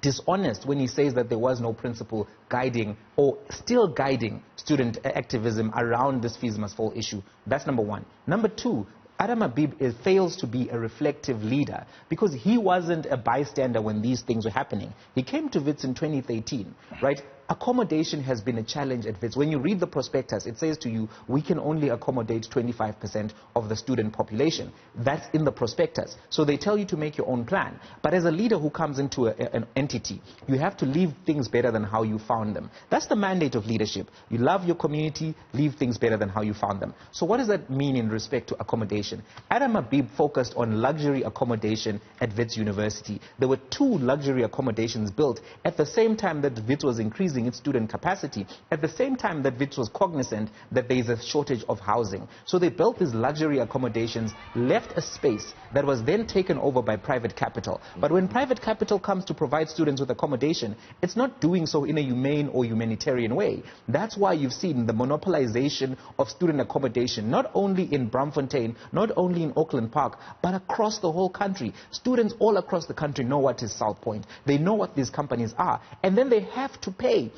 dishonest when he says that there was no principle guiding or still guiding student activism around this fees must fall issue. That's number one. Number two, Adam Habib fails to be a reflective leader because he wasn't a bystander when these things were happening. He came to WITS in 2013, right? Accommodation has been a challenge at WITS. When you read the prospectus, it says to you, we can only accommodate 25% of the student population. That's in the prospectus. So they tell you to make your own plan. But as a leader who comes into an entity, you have to leave things better than how you found them. That's the mandate of leadership. You love your community, leave things better than how you found them. So what does that mean in respect to accommodation? Adam Habib focused on luxury accommodation at WITS University. There were 2 luxury accommodations built at the same time that WITS was increasing its student capacity, at the same time that WITS was cognizant that there is a shortage of housing. So they built these luxury accommodations, left a space that was then taken over by private capital. But when private capital comes to provide students with accommodation, it's not doing so in a humane or humanitarian way. That's why you've seen the monopolization of student accommodation, not only in Braamfontein, not only in Auckland Park, but across the whole country. Students all across the country know what is South Point. They know what these companies are. And then they have to pay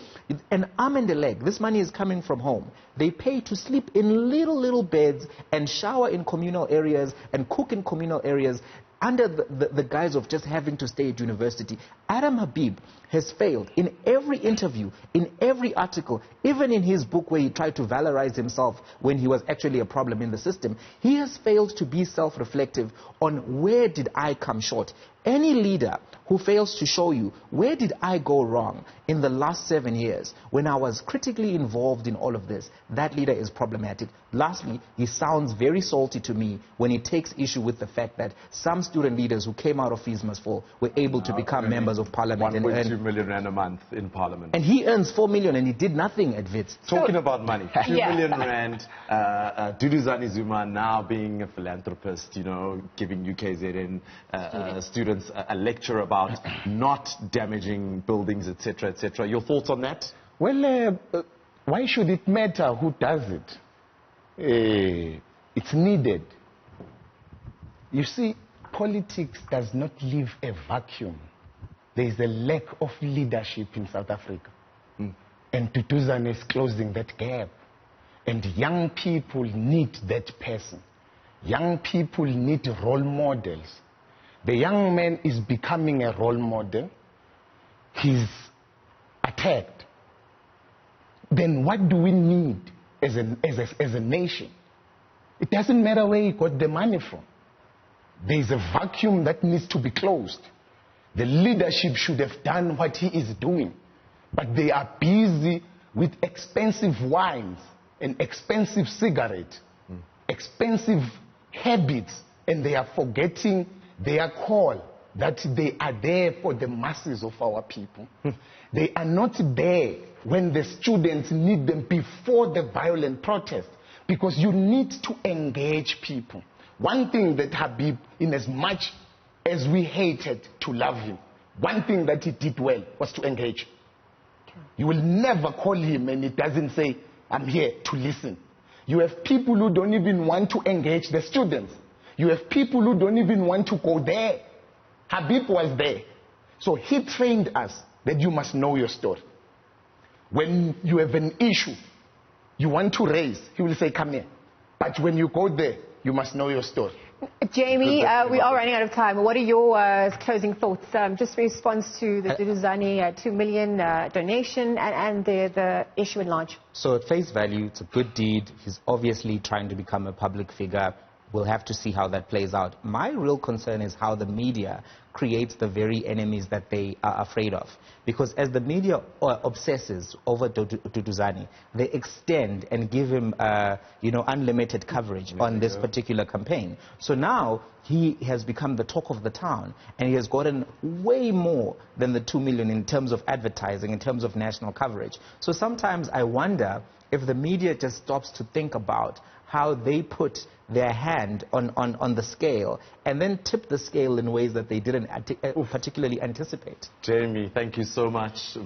an arm and a leg. This money is coming from home. They pay to sleep in little beds and shower in communal areas and cook in communal areas under the guise of just having to stay at university. Adam Habib has failed in every interview, in every article, even in his book where he tried to valorize himself when he was actually a problem in the system. He has failed to be self-reflective on where did I come short. Any leader who fails to show you where did I go wrong in the last 7 years when I was critically involved in all of this, that leader is problematic. Lastly, he sounds very salty to me when he takes issue with the fact that some student leaders who came out of Fees Must Fall were able to become members of parliament. 1.2 million rand a month in parliament. And he earns 4 million and he did nothing at WITS. Talking about money, 2 million rand, Duduzane Zuma now being a philanthropist, you know, giving UKZN students a lecture about not damaging buildings, etc., etc. Your thoughts on that? Well, why should it matter who does it? It's needed. You see, politics does not leave a vacuum. There is a lack of leadership in South Africa. And Duduzane is closing that gap. And young people need that person. Young people need role models. The young man is becoming a role model. He's attacked. Then what do we need as a nation? It doesn't matter where he got the money from. There is a vacuum that needs to be closed. The leadership should have done what he is doing. But they are busy with expensive wines and expensive cigarettes, expensive habits, and they are forgetting their call, that they are there for the masses of our people. They are not there when the students need them before the violent protest, because you need to engage people. One thing that Habib, in as much as we hated to love him, one thing that he did well was to engage. You will never call him and he doesn't say, I'm here to listen. You have people who don't even want to engage the students. You have people who don't even want to go there. Habib was there. So he trained us that you must know your story. When you have an issue you want to raise, he will say, come here. But when you go there, you must know your story. Jamie, we are running out of time. What are your closing thoughts? Just in response to the Duduzane 2 million donation and the issue at large. So at face value, it's a good deed. He's obviously trying to become a public figure. We'll have to see how that plays out. My real concern is how the media creates the very enemies that they are afraid of. Because as the media obsesses over Duduzane, they extend and give him unlimited coverage on this particular campaign. So now he has become the talk of the town, and he has gotten way more than the 2 million in terms of advertising, in terms of national coverage. So sometimes I wonder if the media just stops to think about how they put their hand on the scale and then tip the scale in ways that they didn't particularly anticipate. Jamie, thank you so much.